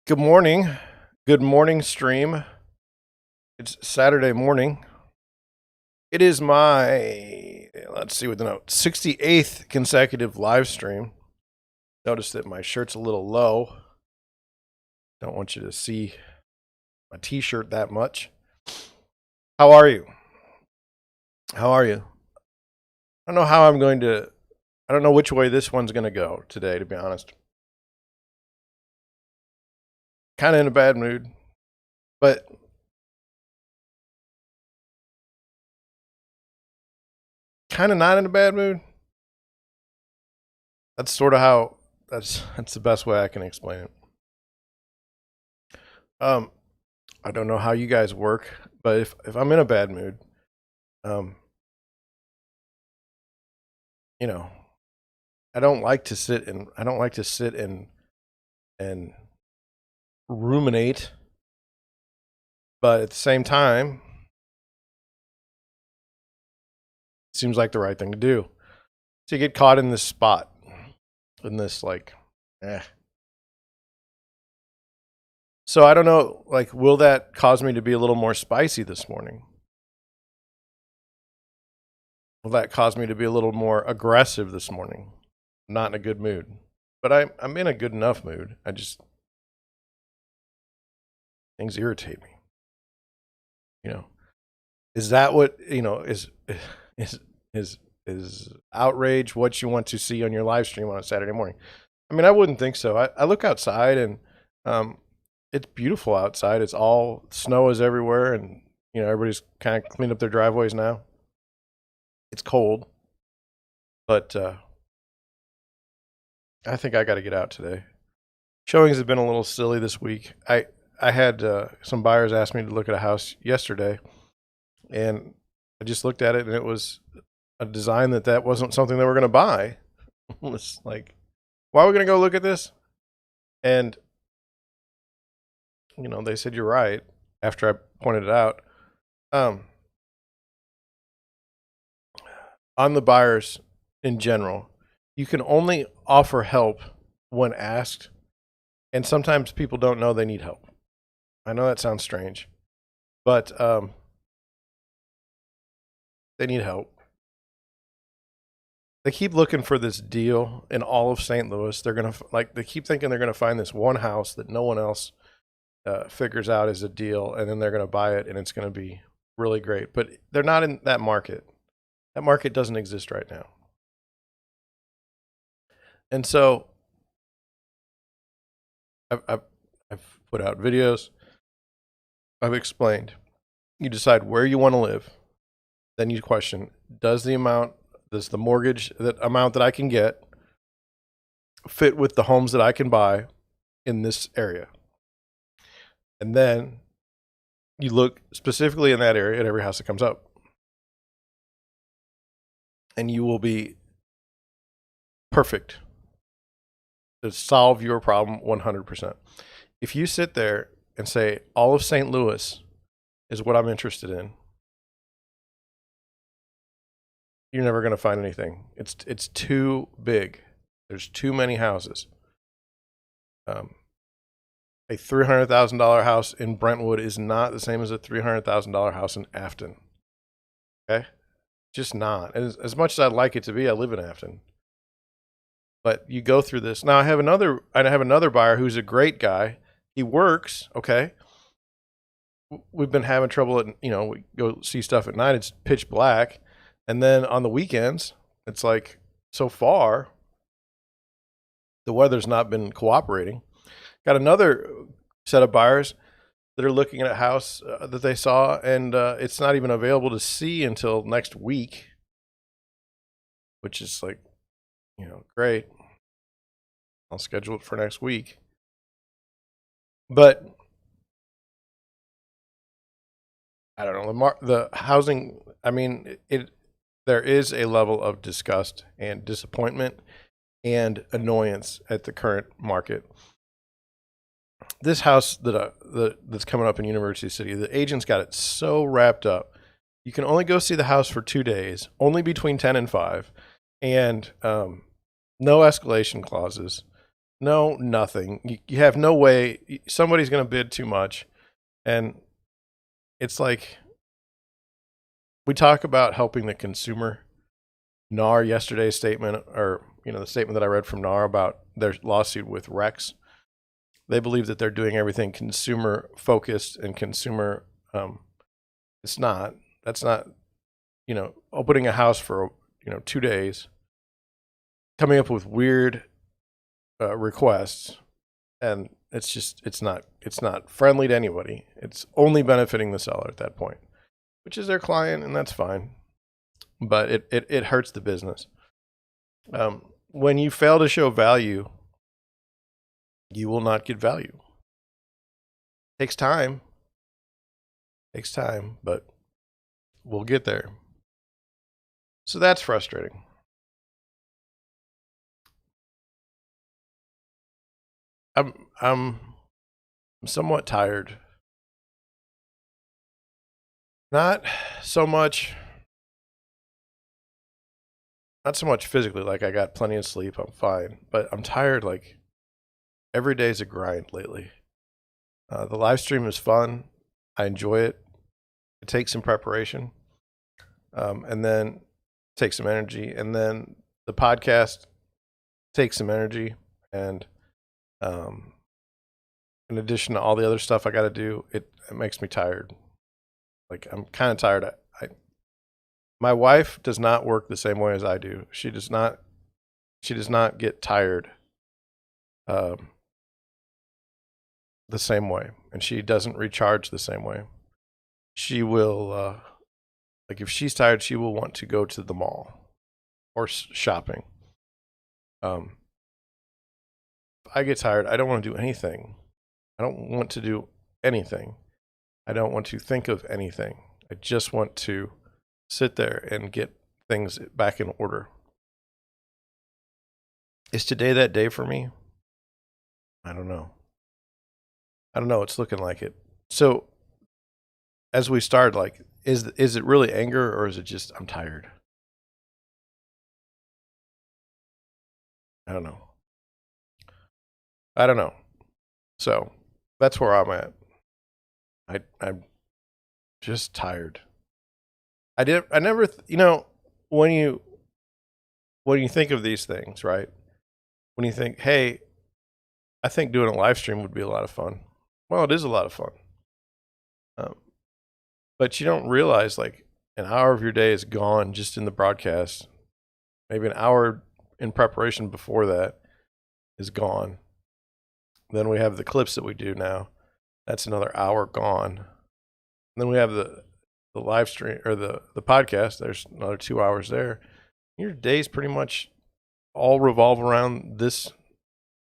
Good morning. Good morning, stream. It's Saturday morning. It is my, let's see what the note, 68th consecutive live stream. Notice that my shirt's a little low. Don't want you to see my t-shirt that much. How are you? How are you? I don't know how I'm going to, I don't know which way this one's going to go today, to be honest. Kind of in a bad mood, but kind of not in a bad mood. That's sort of how, that's the best way I can explain it. I don't know how you guys work, but if I'm in a bad mood, you know, I don't like to sit and ruminate, but at the same time, it seems like the right thing to do. So you get caught in this spot, in this like, eh. So I don't know, like, will that cause me to be a little more spicy this morning? Will that cause me to be a little more aggressive this morning? Not in a good mood, but I'm in a good enough mood. Things irritate me. You know, is that what is outrage what you want to see on your live stream on a Saturday morning? I mean, I wouldn't think so. I look outside and it's beautiful outside. It's all snow is everywhere, and everybody's kind of cleaned up their driveways now. It's cold, but I think I got to get out today. Showings have been a little silly this week. I had some buyers ask me to look at a house yesterday, and I just looked at it, and it was a design that wasn't something they were going to buy. It's like, why are we going to go look at this? And they said, you're right, after I pointed it out. On the buyers in general, you can only offer help when asked, and sometimes people don't know they need help. I know that sounds strange, but they need help. They keep looking for this deal in all of St. Louis. They keep thinking they're gonna find this one house that no one else figures out is a deal, and then they're gonna buy it, and it's gonna be really great. But they're not in that market. That market doesn't exist right now. And so I've put out videos. I've explained. You decide where you want to live. Then you question, does the mortgage amount that I can get fit with the homes that I can buy in this area? And then you look specifically in that area at every house that comes up. And you will be perfect to solve your problem 100%. If you sit there and say, all of St. Louis is what I'm interested in, you're never going to find anything. It's too big. There's too many houses. A $300,000 house in Brentwood is not the same as a $300,000 house in Afton. Okay? Just not. As much as I'd like it to be, I live in Afton. But you go through this. Now I have another buyer who's a great guy. He works, okay? We've been having trouble we go see stuff at night, it's pitch black. And then on the weekends, it's like, so far, the weather's not been cooperating. Got another set of buyers that are looking at a house that they saw, and it's not even available to see until next week, which is like, great. I'll schedule it for next week. But I don't know, the housing, I mean, there is a level of disgust and disappointment and annoyance at the current market. This house that's coming up in University City, the agent's got it so wrapped up. You can only go see the house for 2 days, only between 10 and 5, and no escalation clauses. No, nothing. You have no way. Somebody's going to bid too much. And it's like we talk about helping the consumer. NAR yesterday's statement, or the statement that I read from NAR about their lawsuit with Rex, they believe that they're doing everything consumer focused and consumer. It's not. That's not. Opening a house for 2 days, coming up with weird requests, and it's not friendly to anybody. It's only benefiting the seller at that point, which is their client, and that's fine. But it hurts the business. When you fail to show value, you will not get value. Takes time, but we'll get there. So that's frustrating. I'm somewhat tired. Not so much physically, like I got plenty of sleep, I'm fine, but I'm tired. Like every day's a grind lately. The live stream is fun. I enjoy it. It takes some preparation, and then takes some energy, and then the podcast takes some energy, and in addition to all the other stuff I got to do, it makes me tired. Like I'm kind of tired. My wife does not work the same way as I do. She does not get tired the same way, and she doesn't recharge the same way. She will, like if she's tired, she will want to go to the mall or shopping. If I get tired, I don't want to do anything. I don't want to do anything. I don't want to think of anything. I just want to sit there and get things back in order. Is today that day for me? I don't know. It's looking like it. So as we start, like, is it really anger, or is it just I'm tired? I don't know. So that's where I'm at. I'm just tired. I never, when you think of these things, right? When you think, hey, I think doing a live stream would be a lot of fun. Well, it is a lot of fun. But you don't realize like an hour of your day is gone just in the broadcast. Maybe an hour in preparation before that is gone. Then we have the clips that we do now. That's another hour gone. And then we have the live stream or the podcast. There's another 2 hours there. Your days pretty much all revolve around this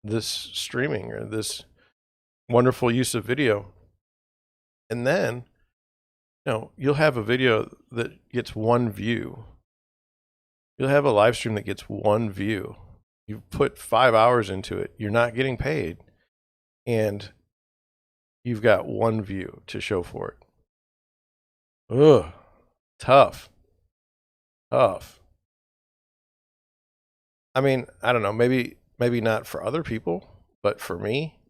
streaming or this wonderful use of video. And then, you'll have a video that gets one view. You'll have a live stream that gets one view. You've put 5 hours into it. You're not getting paid. And you've got one view to show for it. Ugh. Tough. I mean, I don't know, maybe not for other people, but for me,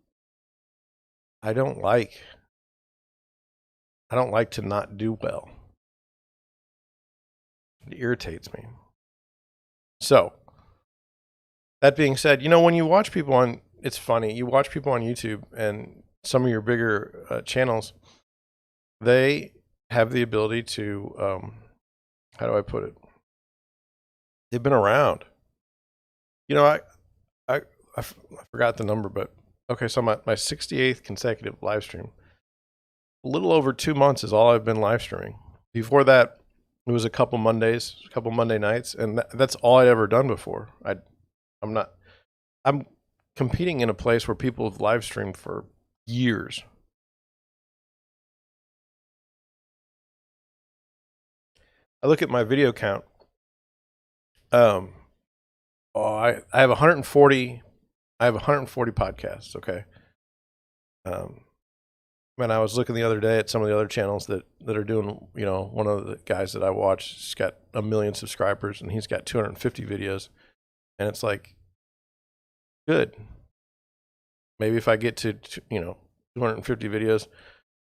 I don't like to not do well. It irritates me. So, that being said, when you watch people it's funny, you watch people on YouTube and some of your bigger channels, they have the ability to, how do I put it? They've been around. I forgot the number, but okay, so my 68th consecutive live stream, a little over 2 months is all I've been live streaming. Before that, it was a couple Mondays, a couple Monday nights, and that's all I'd ever done before. I'm competing in a place where people have live streamed for years. I look at my video count. I have 140. I have 140 podcasts. Okay. Man, I was looking the other day at some of the other channels that are doing. One of the guys that I watch, he's got 1 million subscribers and he's got 250 videos, and it's like, good. Maybe if I get to, 250 videos,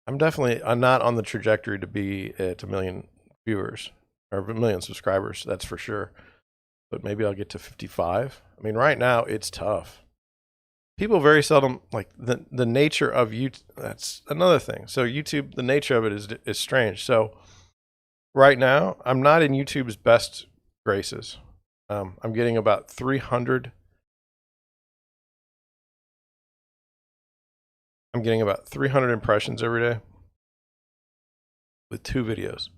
I'm not on the trajectory to be at 1 million viewers or 1 million subscribers. That's for sure. But maybe I'll get to 55. I mean, right now it's tough. People very seldom like the nature of YouTube. That's another thing. So YouTube, the nature of it is strange. So right now, I'm not in YouTube's best graces. I'm getting about 300. I'm getting about 300 impressions every day with 2 videos.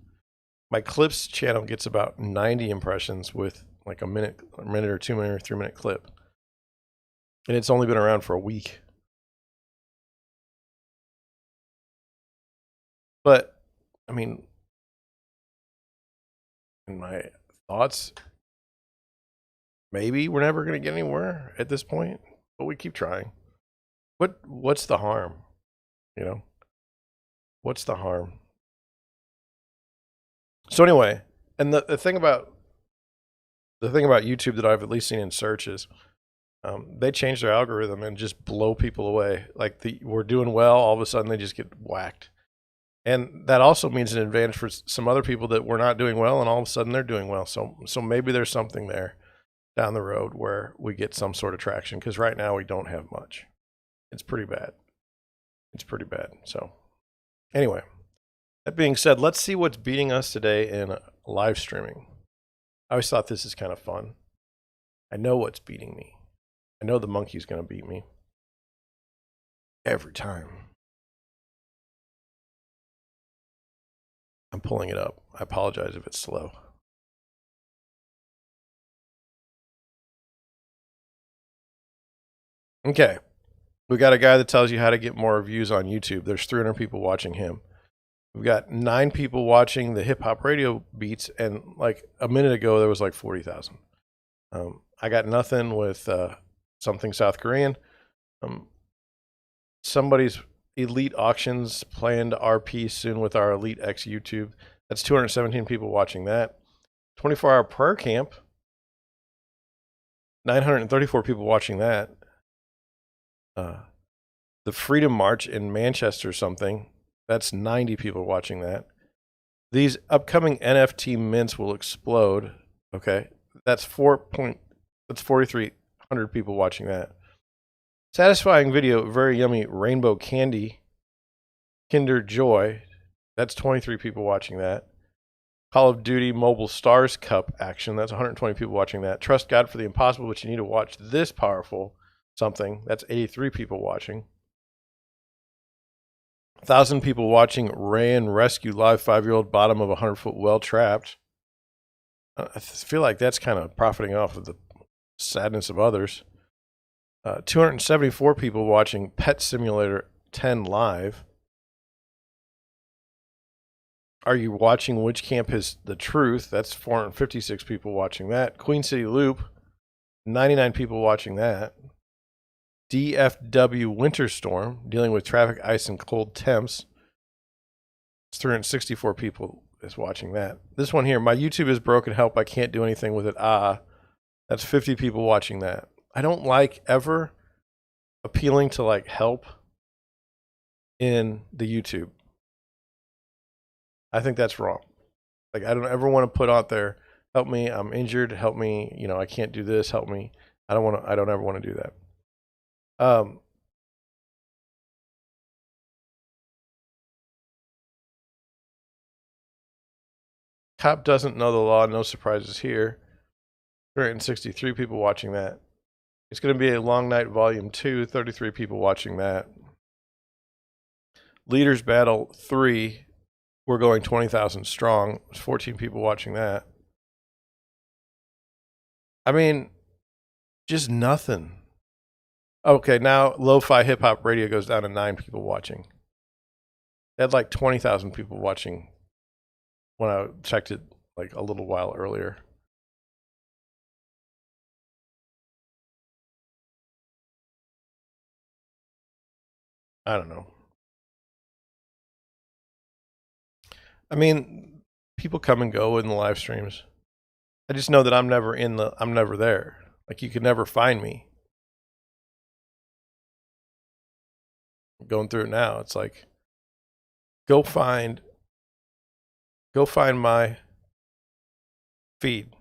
My clips channel gets about 90 impressions with like a minute or 2 minute or 3 minute clip. And it's only been around for a week. But I mean, in my thoughts, maybe we're never going to get anywhere at this point, but we keep trying. What's the harm? You know, what's the harm? So anyway, and the thing about YouTube that I've at least seen in searches, they change their algorithm and just blow people away. Like we're doing well, all of a sudden they just get whacked. And that also means an advantage for some other people that were not doing well, and all of a sudden they're doing well. So maybe there's something there down the road where we get some sort of traction, because right now we don't have much. It's pretty bad. It's pretty bad. So anyway, that being said, let's see what's beating us today in live streaming. I always thought this is kind of fun. I know what's beating me. I know the monkey's going to beat me every time. I'm pulling it up. I apologize if it's slow. Okay. We got a guy that tells you how to get more views on YouTube. There's 300 people watching him. We've got 9 people watching the hip hop radio beats, and like a minute ago there was like 40,000. I got nothing with something South Korean. Somebody's Elite Auctions planned RP soon with our Elite X YouTube. That's 217 people watching that. 24-hour prayer camp. 934 people watching that. The Freedom March in Manchester something. That's 90 people watching that. These upcoming NFT mints will explode. Okay. That's 4,300 people watching that. Satisfying video, very yummy rainbow candy. Kinder Joy. That's 23 people watching that. Call of Duty Mobile Stars Cup action. That's 120 people watching that. Trust God for the impossible, but you need to watch this powerful something. That's 83 people watching. 1,000 people watching Ray and Rescue live 5-year-old bottom of a 100-foot well trapped. I feel like that's kind of profiting off of the sadness of others. 274 people watching Pet Simulator 10 live. Are you watching Which Camp Is the Truth? That's 456 people watching that. Queen City Loop, 99 people watching that. DFW Winter Storm, dealing with traffic, ice, and cold temps. It's 364 people is watching that. This one here, my YouTube is broken, help, I can't do anything with it. That's 50 people watching that. I don't like ever appealing to like help in the YouTube. I think that's wrong. Like, I don't ever want to put out there, help me, I'm injured, help me, I can't do this, help me. I don't ever want to do that. Cop doesn't know the law, no surprises here. 363 people watching that. It's going to be a long night volume 2, 33 people watching that. Leaders Battle 3, we're going 20,000 strong. There's 14 people watching that. I mean, just nothing. Okay, now Lo-Fi Hip Hop Radio goes down to 9 people watching. They had like 20,000 people watching when I checked it like a little while earlier. I don't know. I mean, people come and go in the live streams. I just know that I'm never there. Like, you could never find me. going through it now. It's like, go find my feed.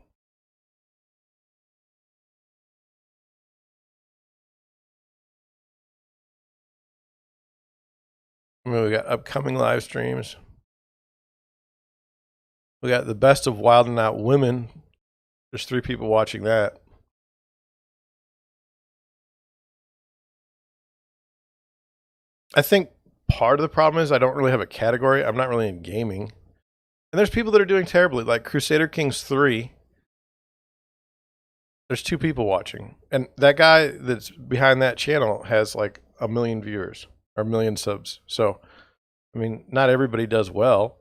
I mean, we got upcoming live streams. We got the best of Wild and Out Women. There's 3 people watching that. I think part of the problem is I don't really have a category. I'm not really in gaming. And there's people that are doing terribly, like Crusader Kings 3. There's 2 people watching. And that guy that's behind that channel has like 1 million viewers or 1 million subs. So, I mean, not everybody does well.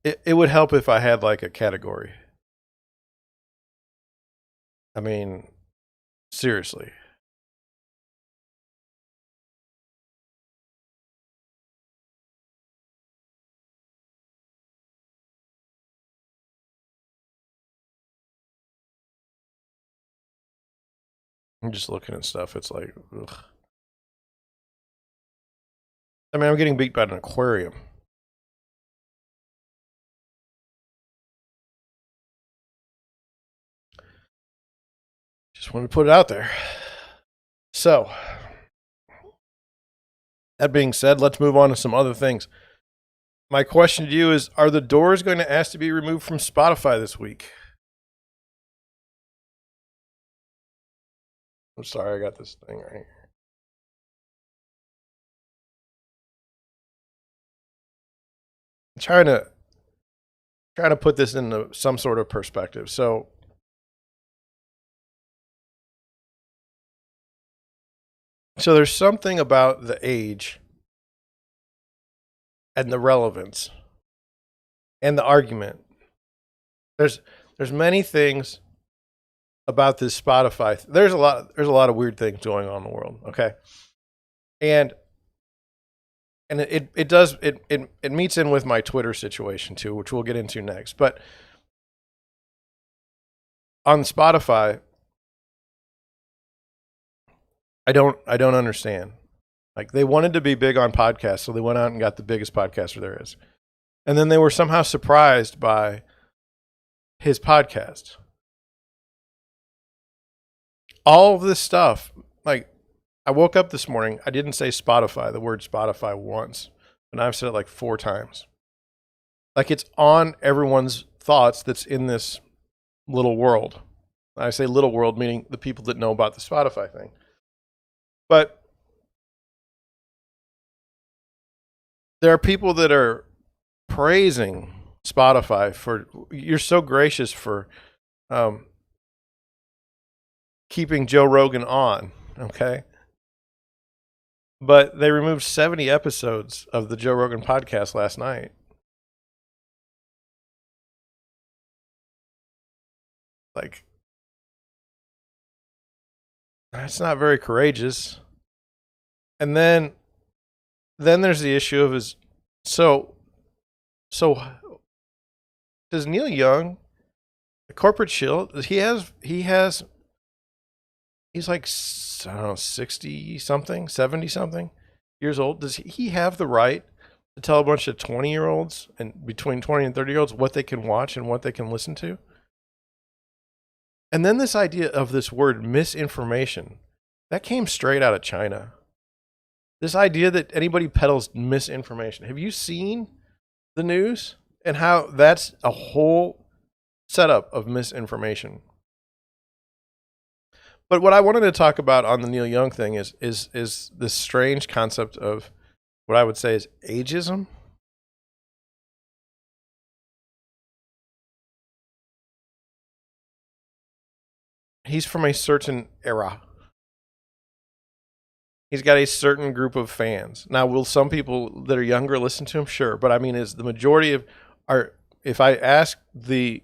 It would help if I had like a category. I mean, seriously. I'm just looking at stuff. It's like, ugh. I mean, I'm getting beat by an aquarium. Just want to put it out there. So, that being said, let's move on to some other things. My question to you is, are the doors going to ask to be removed from Spotify this week? I'm sorry, I got this thing right here. I'm trying to put this into some sort of perspective. So there's something about the age and the relevance and the argument. There's many things about this Spotify. There's a lot of weird things going on in the world. Okay, and it meets in with my Twitter situation too, which we'll get into next. But on Spotify, I don't understand. Like, they wanted to be big on podcasts, so they went out and got the biggest podcaster there is. And then they were somehow surprised by his podcast. All of this stuff, like, I woke up this morning, I didn't say Spotify, the word Spotify once, and I've said it like 4 times. Like, it's on everyone's thoughts that's in this little world. I say little world, meaning the people that know about the Spotify thing. But there are people that are praising Spotify for, you're so gracious for keeping Joe Rogan on, okay? But they removed 70 episodes of the Joe Rogan podcast last night. Like, that's not very courageous. And then there's the issue of his, so does Neil Young, the corporate shill, he's like, I don't know, 60 something, 70 something years old. Does he have the right to tell a bunch of 20-year-olds and between 20 and 30-year-olds what they can watch and what they can listen to? And then this idea of this word misinformation, that came straight out of China. This idea that anybody peddles misinformation. Have you seen the news and how that's a whole setup of misinformation? But what I wanted to talk about on the Neil Young thing is this strange concept of what I would say is ageism. He's from a certain era. He's got a certain group of fans. Now, will some people that are younger listen to him? Sure. But I mean, is the majority of if I ask the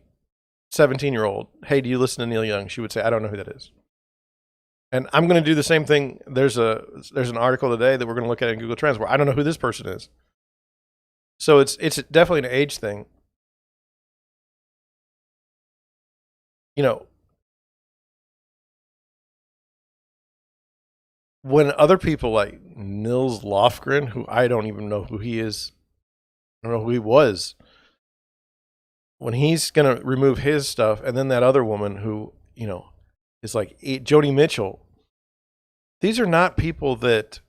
17-year-old, hey, do you listen to Neil Young? She would say, I don't know who that is. And I'm going to do the same thing. There's an article today that we're going to look at in Google Trends where I don't know who this person is. So it's definitely an age thing. You know, when other people like Nils Lofgren, who I don't even know who he is, I don't know who he was, when he's going to remove his stuff, and then that other woman who, is like Joni Mitchell, these are not people that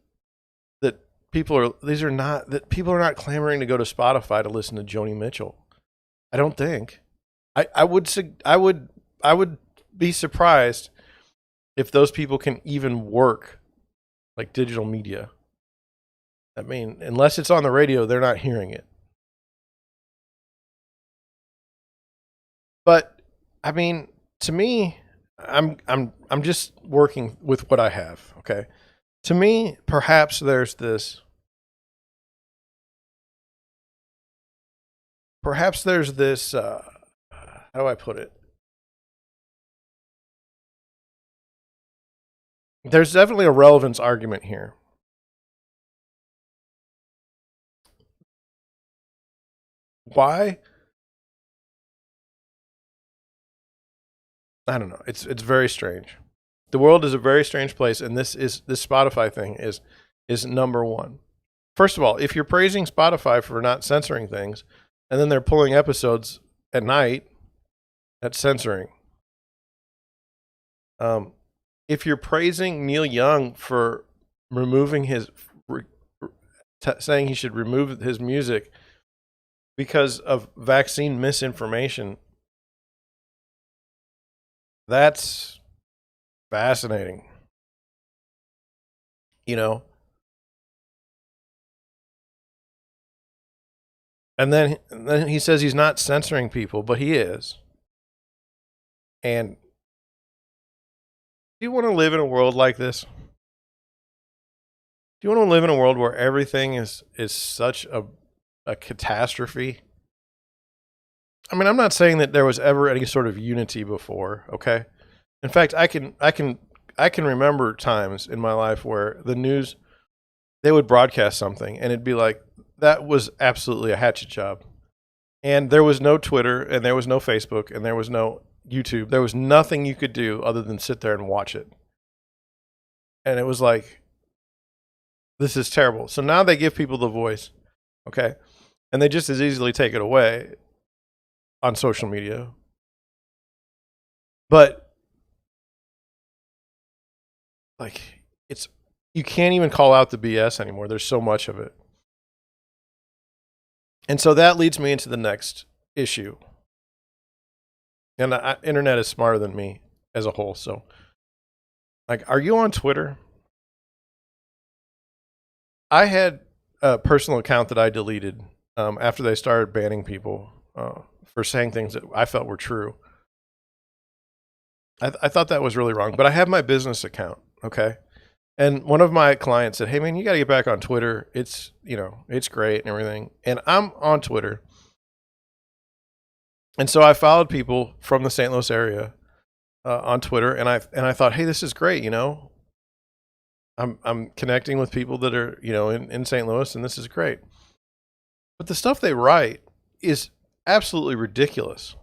these are not that people are not clamoring to go to Spotify to listen to Joni Mitchell. I don't think. I would be surprised if those people can even work like digital media. I mean, unless it's on the radio, they're not hearing it. But I mean, to me, I'm just working with what I have, okay? To me, perhaps there's this how do I put it? There's definitely a relevance argument here. Why? I don't know. It's very strange. The world is a very strange place, and this Spotify thing is number one. First of all, if you're praising Spotify for not censoring things, and then they're pulling episodes at night, that's censoring. If you're praising Neil Young for removing saying he should remove his music because of vaccine misinformation, that's fascinating. And then he says he's not censoring people, but he is. And do you want to live in a world like this? Do you want to live in a world where everything is such a catastrophe? I mean, I'm not saying that there was ever any sort of unity before, okay? In fact, I can remember times in my life where the news, they would broadcast something and it'd be like, that was absolutely a hatchet job. And there was no Twitter and there was no Facebook and there was no YouTube. There was nothing you could do other than sit there and watch it. And it was like, this is terrible. So now they give people the voice, okay? And they just as easily take it away on social media. But like, you can't even call out the BS anymore. There's so much of it. And so that leads me into the next issue. And the internet is smarter than me as a whole. So, like, are you on Twitter? I had a personal account that I deleted after they started banning people for saying things that I felt were true. I thought that was really wrong. But I have my business account, okay? And one of my clients said, hey, man, you got to get back on Twitter. It's, it's great and everything. And I'm on Twitter. And so I followed people from the St. Louis area on Twitter. And I thought, hey, this is great. I'm connecting with people that are, in St. Louis, and this is great. But the stuff they write is absolutely ridiculous.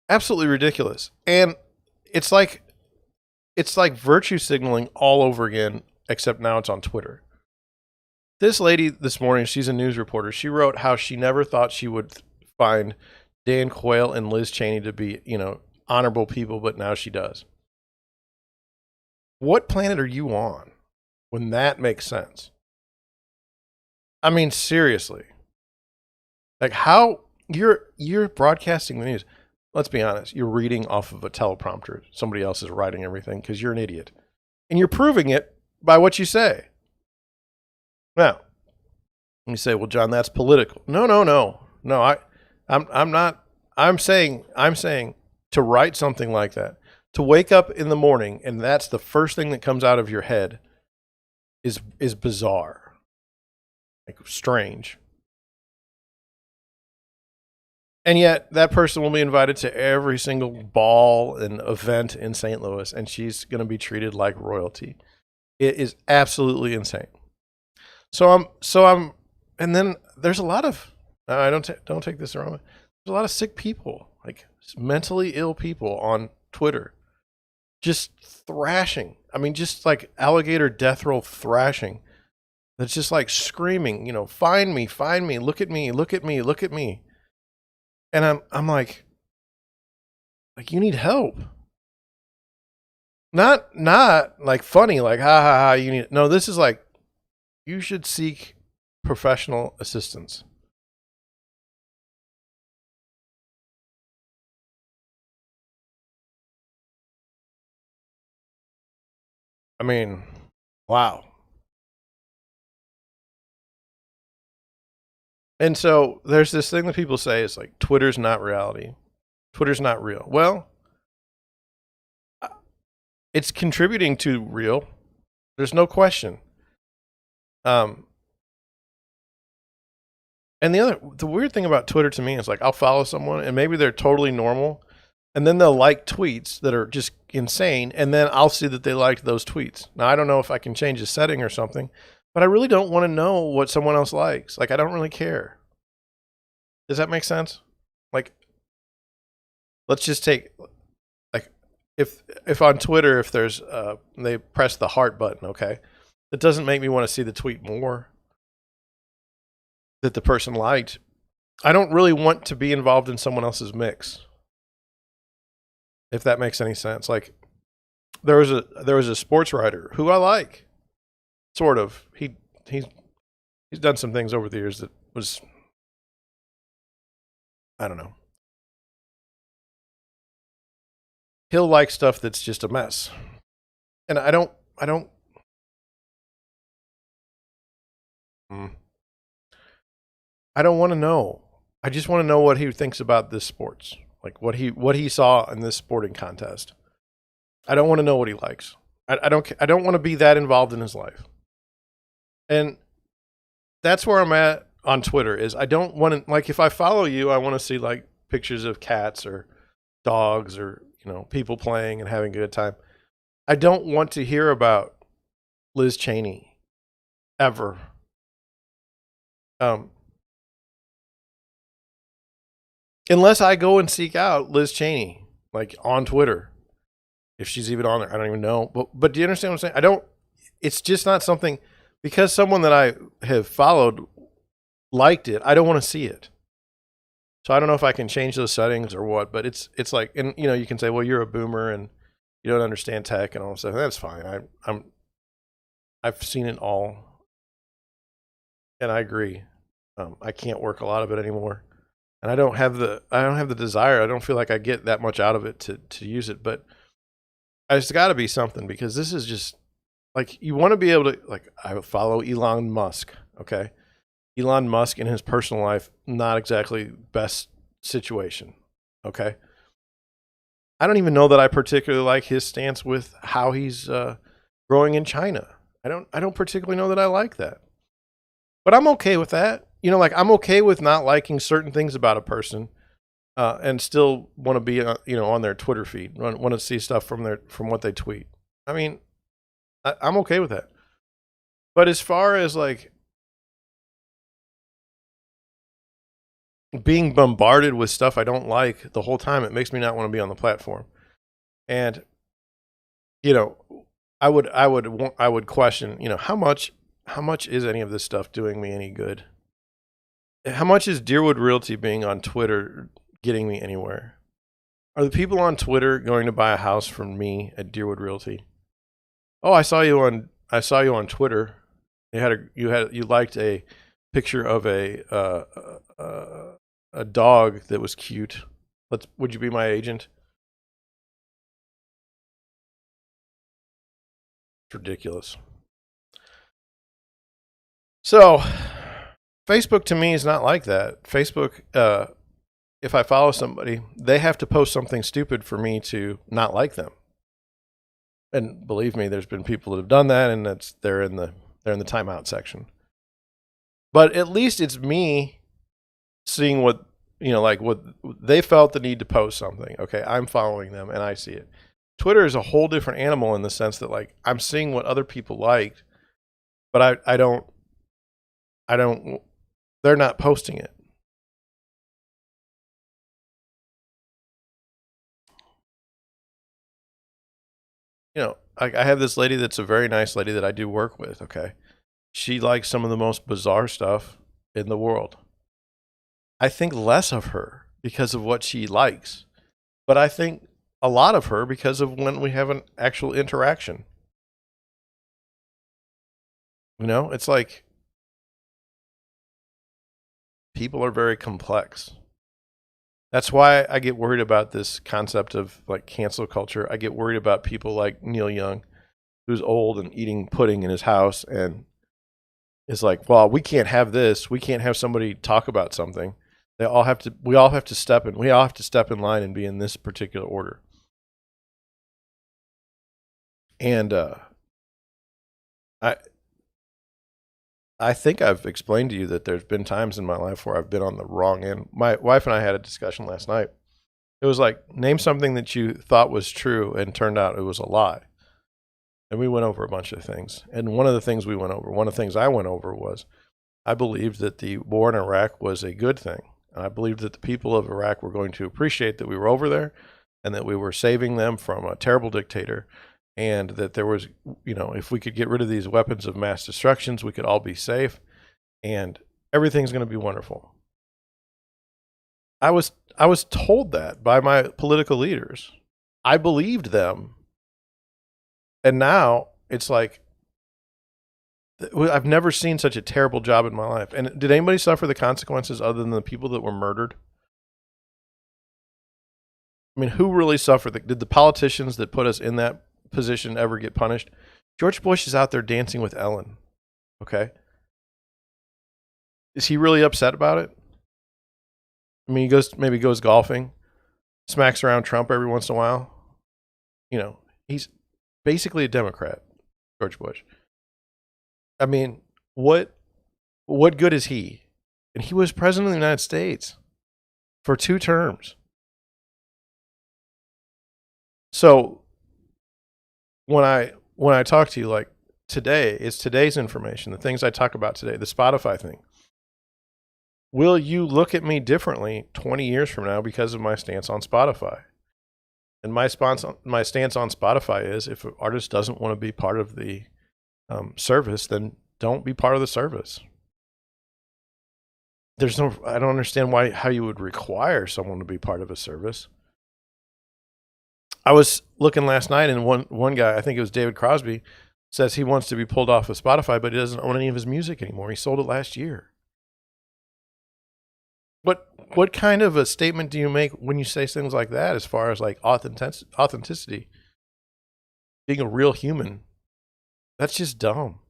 Absolutely ridiculous. And it's like virtue signaling all over again, except now it's on Twitter. This lady this morning, she's a news reporter. She wrote how she never thought she would find Dan Quayle and Liz Cheney to be, honorable people, but now she does. What planet are you on when that makes sense? I mean, seriously. Like, how you're broadcasting the news. Let's be honest. You're reading off of a teleprompter. Somebody else is writing everything because you're an idiot. And you're proving it by what you say. Now, you say, well, John, that's political. No. I'm not. I'm saying to write something like that, to wake up in the morning and that's the first thing that comes out of your head is bizarre. Like, strange. And yet that person will be invited to every single ball and event in St. Louis, and she's going to be treated like royalty. It is absolutely insane. So I'm, and then there's a lot of, I don't take this the wrong way. There's a lot of sick people, like mentally ill people on Twitter, just thrashing. I mean, just like alligator death roll thrashing. That's just like screaming, find me, look at me, look at me, look at me. And I'm like you need help. Not like funny, like ha ha ha, you need, no, this is like, you should seek professional assistance. I mean, wow. And so there's this thing that people say is like, Twitter's not reality. Twitter's not real. Well, it's contributing to real. There's no question. And the weird thing about Twitter to me is like, I'll follow someone and maybe they're totally normal, and then they'll like tweets that are just insane, and then I'll see that they liked those tweets. Now, I don't know if I can change a setting or something, but I really don't want to know what someone else likes. Like, I don't really care. Does that make sense? Like, let's just take, like, if on Twitter, if there's they press the heart button, okay, it doesn't make me want to see the tweet more that the person liked. I don't really want to be involved in someone else's mix, if that makes any sense. Like, there was a sports writer who I like, sort of. He's done some things over the years that was, I don't know. He'll like stuff that's just a mess, and I don't. I don't want to know. I just want to know what he thinks about this sports, like what he saw in this sporting contest. I don't want to know what he likes. I don't want to be that involved in his life. And that's where I'm at on Twitter. Is I don't want to, like, if I follow you, I want to see like pictures of cats or dogs or people playing and having a good time. I don't want to hear about Liz Cheney ever. Unless I go and seek out Liz Cheney, like on Twitter, if she's even on there, I don't even know. But do you understand what I'm saying? I don't. It's just not something, because someone that I have followed liked it. I don't want to see it. So I don't know if I can change those settings or what. But it's like, and you can say, well, you're a boomer and you don't understand tech and all that stuff. That's fine. I've seen it all, and I agree. I can't work a lot of it anymore. And I don't have the desire. I don't feel like I get that much out of it to use it. But it's got to be something, because this is just like, you want to be able to, like, I follow Elon Musk. Okay, Elon Musk in his personal life, not exactly best situation. Okay, I don't even know that I particularly like his stance with how he's growing in China. I don't particularly know that I like that, but I'm okay with that. Like, I'm okay with not liking certain things about a person, and still want to be, on their Twitter feed, want to see stuff from what they tweet. I mean, I'm okay with that. But as far as like being bombarded with stuff I don't like the whole time, it makes me not want to be on the platform. And I would question, how much is any of this stuff doing me any good? How much is Deerwood Realty being on Twitter getting me anywhere? Are the people on Twitter going to buy a house from me at Deerwood Realty? Oh, I saw you on Twitter. You liked a picture of a dog that was cute. Would you be my agent? It's ridiculous. So, Facebook to me is not like that. Facebook, if I follow somebody, they have to post something stupid for me to not like them. And believe me, there's been people that have done that, and they're in the timeout section. But at least it's me seeing what they felt the need to post something. Okay, I'm following them and I see it. Twitter is a whole different animal in the sense that, like, I'm seeing what other people liked, but I don't. They're not posting it. I have this lady that's a very nice lady that I do work with. Okay. She likes some of the most bizarre stuff in the world. I think less of her because of what she likes, but I think a lot of her because of when we have an actual interaction. It's like people are very complex. That's why I get worried about this concept of like cancel culture. I get worried about people like Neil Young, who's old and eating pudding in his house and is like, well, we can't have this. We can't have somebody talk about something. We all have to step in line and be in this particular order. And I I think I've explained to you that there's been times in my life where I've been on the wrong end. My wife and I had a discussion last night. It was like, name something that you thought was true and turned out it was a lie. And we went over a bunch of things. And one of the things I went over was I believed that the war in Iraq was a good thing. And I believed that the people of Iraq were going to appreciate that we were over there and that we were saving them from a terrible dictator. And that there was, if we could get rid of these weapons of mass destructions, we could all be safe and everything's going to be wonderful. I was told that by my political leaders. I believed them. And now it's like, I've never seen such a terrible job in my life. And did anybody suffer the consequences other than the people that were murdered? I mean, who really suffered? Did the politicians that put us in that position ever get punished? George Bush is out there dancing with Ellen. Okay. Is he really upset about it? I mean, he goes golfing, smacks around Trump every once in a while. He's basically a Democrat, George Bush. I mean, what good is he? And he was president of the United States for 2 terms. So when I talk to you like today, it's today's information, the things I talk about today, the Spotify thing. Will you look at me differently 20 years from now because of my stance on Spotify? And my stance on Spotify is, if an artist doesn't want to be part of the service, then don't be part of the service. I don't understand how you would require someone to be part of a service. I was looking last night, and one guy, I think it was David Crosby, says he wants to be pulled off of Spotify, but he doesn't own any of his music anymore. He sold it last year. What kind of a statement do you make when you say things like that, as far as like authenticity, being a real human? That's just dumb.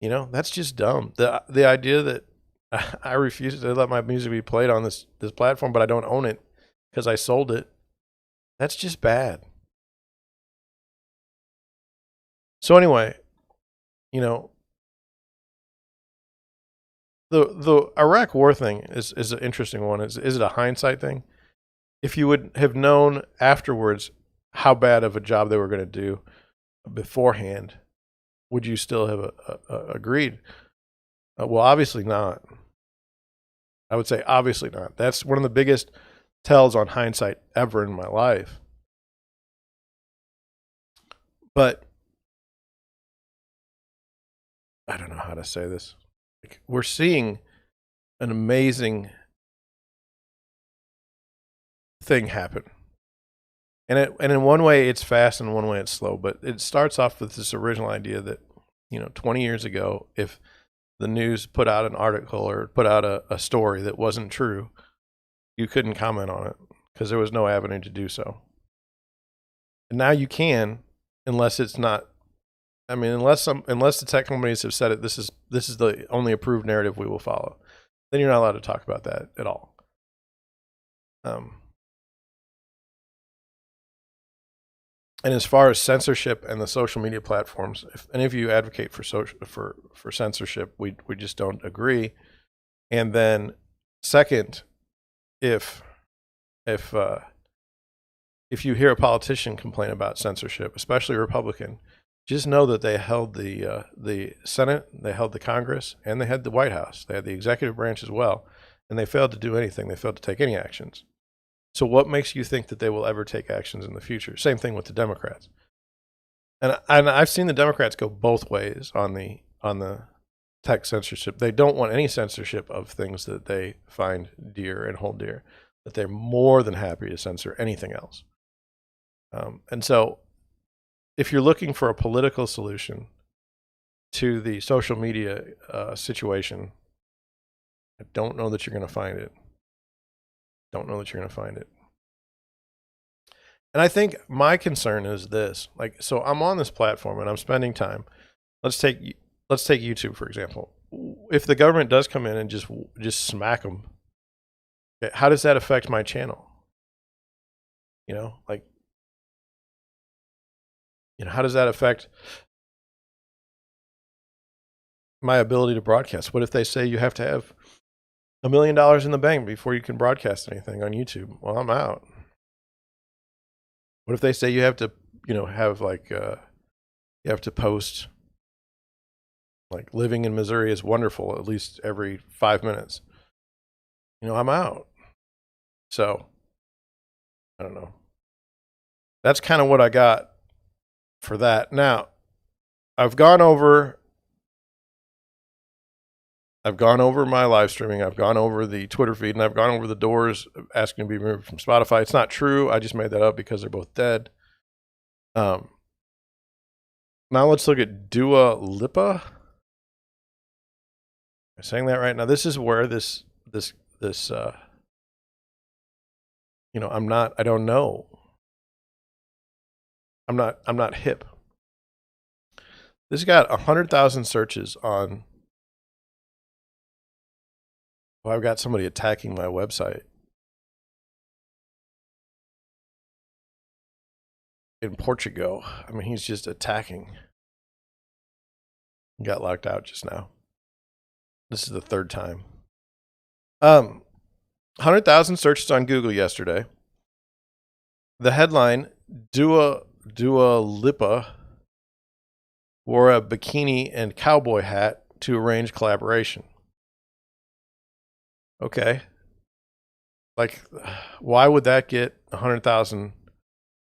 That's just dumb. The idea that I refuse to let my music be played on this platform, but I don't own it because I sold it. That's just bad. So anyway, the Iraq war thing is an interesting one. Is it a hindsight thing? If you would have known afterwards how bad of a job they were going to do beforehand, would you still have agreed? Well, obviously not. I would say obviously not. That's one of the biggest tells on hindsight ever in my life. But I don't know how to say this. Like, we're seeing an amazing thing happen. And in one way it's fast and in one way it's slow, but it starts off with this original idea that, 20 years ago, if the news put out an article or put out a story that wasn't true, you couldn't comment on it because there was no avenue to do so. And now you can, unless it's not. I mean, unless the tech companies have said it, this is the only approved narrative we will follow. Then you're not allowed to talk about that at all. And as far as censorship and the social media platforms, if any of you advocate for censorship, we just don't agree. And then, second, if you hear a politician complain about censorship, especially a Republican, just know that they held the Senate, they held the Congress, and they had the White House. They had the executive branch as well, and they failed to do anything. They failed to take any actions. So what makes you think that they will ever take actions in the future? Same thing with the Democrats. And I've seen the Democrats go both ways on the tech censorship. They don't want any censorship of things that they find dear and hold dear, but they're more than happy to censor anything else. And so if you're looking for a political solution to the social media situation, I don't know that you're going to find it. Don't know that you're going to find it. And I think my concern is this, like, so I'm on this platform and I'm spending time. Let's take YouTube, for example. If the government does come in and just smack them, okay, how does that affect my channel? You know, like, how does that affect my ability to broadcast? What if they say you have to have $1 million in the bank before you can broadcast anything on YouTube? Well, I'm out. What if they say you have to, have like, you have to post like living in Missouri is wonderful at least every 5 minutes? I'm out. So I don't know. That's kind of what I got for that. Now, I've gone over my live streaming. I've gone over the Twitter feed, and I've gone over the doors asking to be removed from Spotify. It's not true. I just made that up because they're both dead. Now let's look at Dua Lipa. Am I saying that right? Now this is where this I don't know. I'm not hip. This got 100,000 searches on. Well, I've got somebody attacking my website in Portugal. I mean, he's just attacking. He got locked out just now. This is the third time. 100,000 searches on Google yesterday. The headline: Dua Lipa wore a bikini and cowboy hat to arrange collaboration. Okay. Like, why would that get 100,000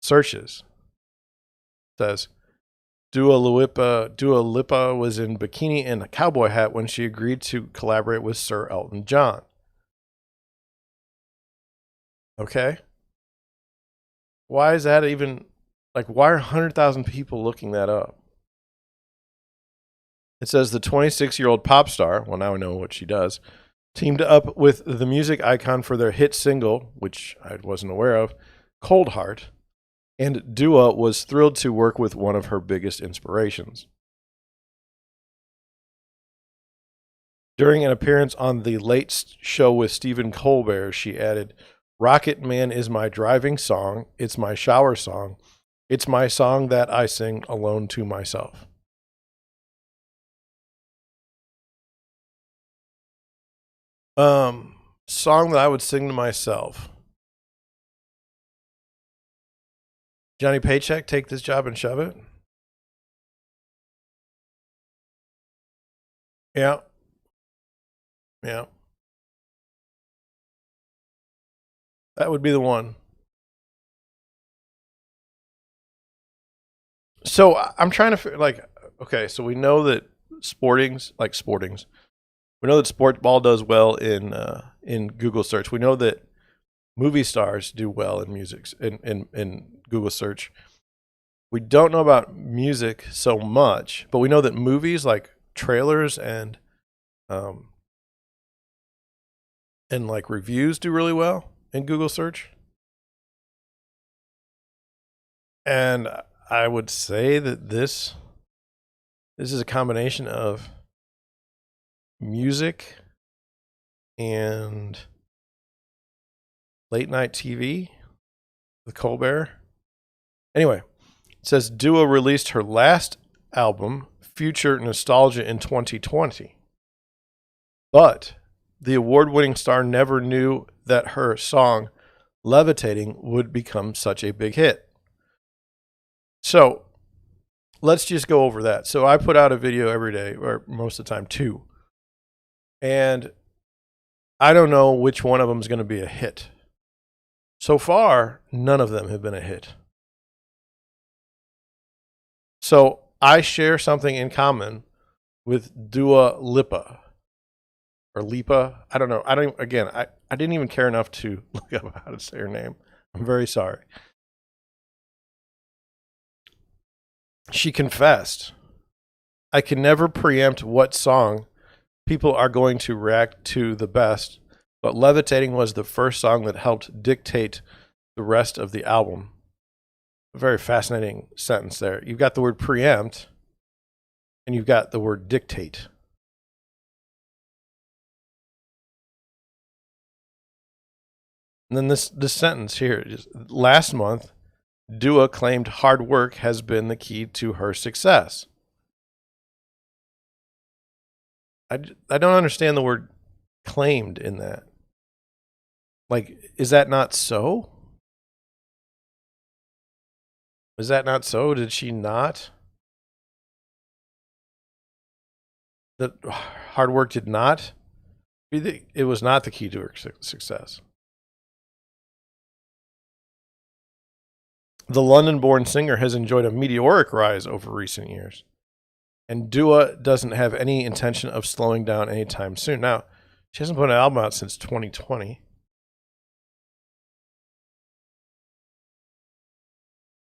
searches? It says, Dua Lipa was in bikini and a cowboy hat when she agreed to collaborate with Sir Elton John. Okay. Why is that even, like, why are 100,000 people looking that up? It says the 26-year-old pop star, well, now I know what she does, teamed up with the music icon for their hit single, which I wasn't aware of, Cold Heart, and Dua was thrilled to work with one of her biggest inspirations. During an appearance on The Late Show with Stephen Colbert, she added, "Rocket Man is my driving song. It's my shower song. It's my song that I sing alone to myself." Song that I would sing to myself. Johnny Paycheck, take this job and shove it. Yeah. Yeah. That would be the one. So I'm trying to like, okay, so we know that sportings, we know that sport ball does well in Google search. We know that movie stars do well in music in Google search. We don't know about music so much, but we know that movies like trailers and like reviews do really well in Google search. And I would say that this is a combination of music and late night TV, the Colbert. Anyway, it says Dua released her last album, Future Nostalgia, in 2020. But the award-winning star never knew that her song, Levitating, would become such a big hit. So let's just go over that. So I put out a video every day, or most of the time, 2. And I don't know which one of them is going to be a hit. So far, none of them have been a hit. So I share something in common with Dua Lipa or Lipa. I don't know. I didn't even care enough to look up how to say her name. I'm very sorry. She confessed, I can never preempt what song people are going to react to the best, but Levitating was the first song that helped dictate the rest of the album. A very fascinating sentence there. You've got the word preempt and you've got the word dictate. And then this sentence here, just, last month, Dua claimed hard work has been the key to her success. I don't understand the word claimed in that. Like, is that not so? Is that not so? Did she not? That hard work did not? It was not the key to her success. The London-born singer has enjoyed a meteoric rise over recent years. And Dua doesn't have any intention of slowing down anytime soon. Now, she hasn't put an album out since 2020.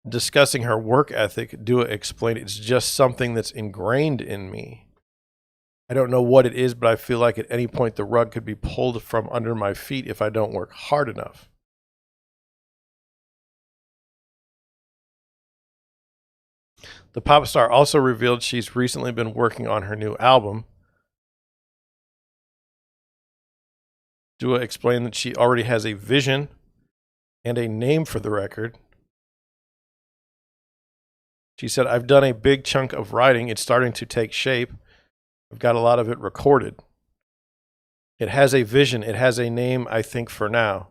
Discussing her work ethic, Dua explained, it's just something that's ingrained in me. I don't know what it is, but I feel like at any point the rug could be pulled from under my feet if I don't work hard enough. The pop star also revealed she's recently been working on her new album. Dua explained that she already has a vision and a name for the record. She said, I've done a big chunk of writing. It's starting to take shape. I've got a lot of it recorded. It has a vision. It has a name, I think, for now.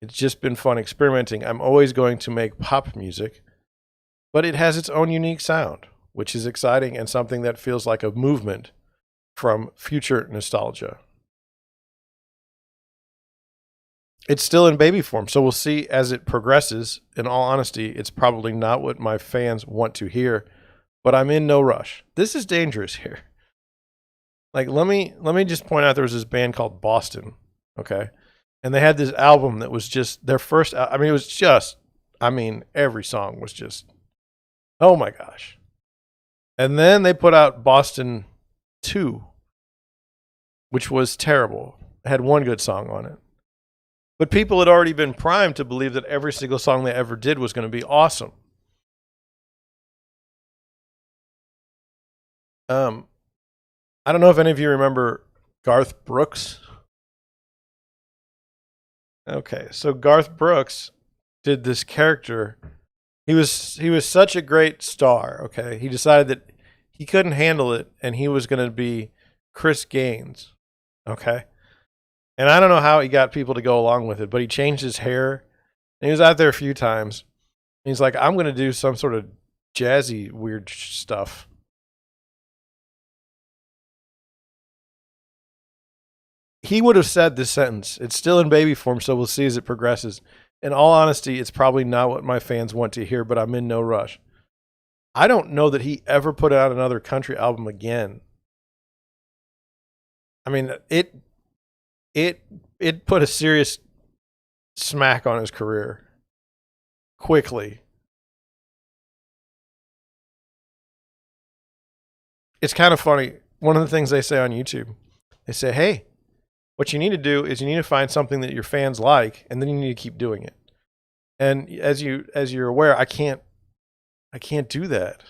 It's just been fun experimenting. I'm always going to make pop music, but it has its own unique sound, which is exciting and something that feels like a movement from future nostalgia. It's still in baby form, so we'll see as it progresses. In all honesty, it's probably not what my fans want to hear, but I'm in no rush. This is dangerous here. Like, let me just point out there was this band called Boston, okay? And they had this album that was just their first, I mean, it was just, I mean, every song was just, oh my gosh. And then they put out Boston 2, which was terrible. It had one good song on it. But people had already been primed to believe that every single song they ever did was going to be awesome. I don't know if any of you remember Garth Brooks. Okay, so Garth Brooks did this character. He was such a great star, okay? He decided that he couldn't handle it and he was going to be Chris Gaines, okay? And I don't know how he got people to go along with it, but he changed his hair. And he was out there a few times. And he's like, I'm going to do some sort of jazzy, weird stuff. He would have said this sentence. It's still in baby form, so we'll see as it progresses. In all honesty, it's probably not what my fans want to hear, but I'm in no rush. I don't know that he ever put out another country album again. I mean, it put a serious smack on his career quickly. It's kind of funny. One of the things they say on YouTube, they say, hey, what you need to do is you need to find something that your fans like, and then you need to keep doing it. And as you're aware, I can't do that.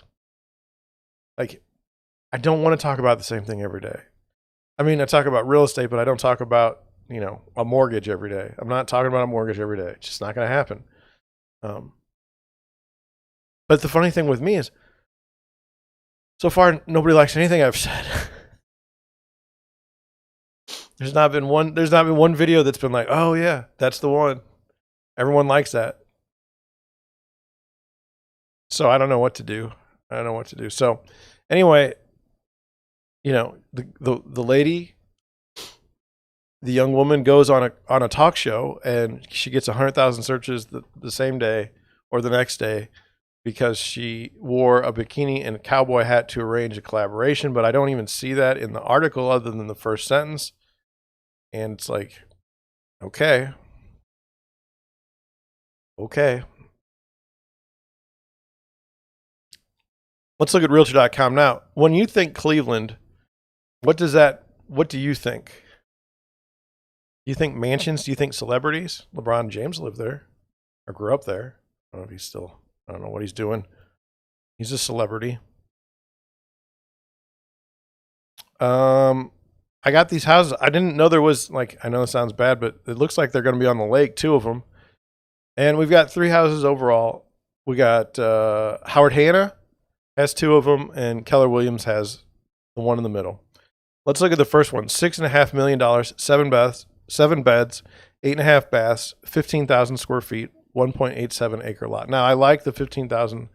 Like, I don't want to talk about the same thing every day. I mean, I talk about real estate, but I don't talk about, a mortgage every day. I'm not talking about a mortgage every day. It's just not going to happen. But the funny thing with me is, so far, nobody likes anything I've said. There's not been one video that's been like, oh yeah, that's the one. Everyone likes that. So I don't know what to do. So anyway, the lady, the young woman goes on a talk show and she gets 100,000 searches the same day or the next day because she wore a bikini and a cowboy hat to arrange a collaboration, but I don't even see that in the article other than the first sentence. And it's like, okay. Let's look at Realtor.com now. When you think Cleveland, what do you think? Do you think mansions? Do you think celebrities? LeBron James lived there or grew up there. I don't know if he's still, I don't know what he's doing. He's a celebrity. I got these houses. I didn't know there was, like, I know it sounds bad, but it looks like they're going to be on the lake, 2 of them. And we've got 3 houses overall. We got Howard Hanna has 2 of them, and Keller Williams has the one in the middle. Let's look at the first one. $6.5 million, 7 beds, 8.5 baths, 15,000 square feet, 1.87 acre lot. Now, I like the 15,000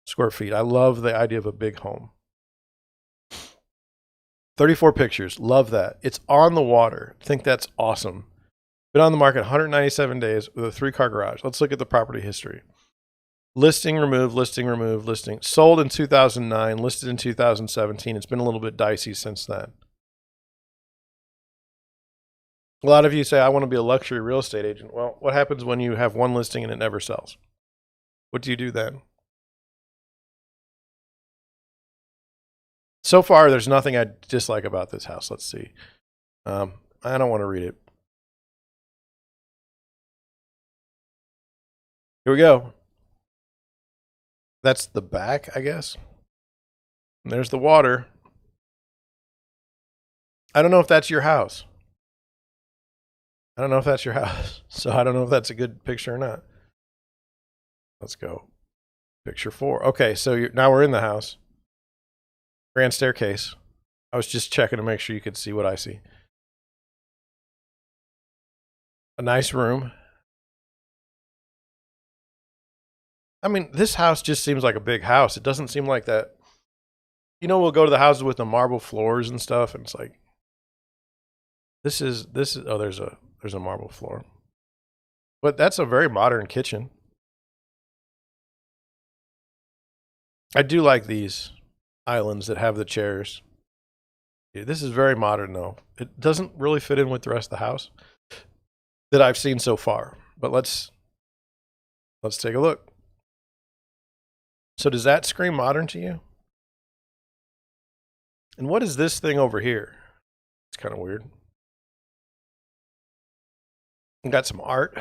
square feet. I love the idea of a big home. 34 pictures. Love that. It's on the water. I think that's awesome. Been on the market 197 days with a 3-car garage. Let's look at the property history. Listing, removed, listing, removed, listing. Sold in 2009, listed in 2017. It's been a little bit dicey since then. A lot of you say, I want to be a luxury real estate agent. Well, what happens when you have one listing and it never sells? What do you do then? So far, there's nothing I dislike about this house. Let's see. I don't want to read it. Here we go. That's the back, I guess. And there's the water. I don't know if that's your house. I don't know if that's your house. So I don't know if that's a good picture or not. Let's go. Picture 4. Okay, so now we're in the house. Grand staircase. I was just checking to make sure you could see what I see. A nice room. I mean, this house just seems like a big house. It doesn't seem like that. You know, we'll go to the houses with the marble floors and stuff, and it's like, this is, oh, there's a marble floor. But that's a very modern kitchen. I do like these islands that have the chairs. This is very modern, though. It doesn't really fit in with the rest of the house that I've seen so far. But let's take a look. So does that scream modern to you? And what is this thing over here? It's kind of weird. We got some art.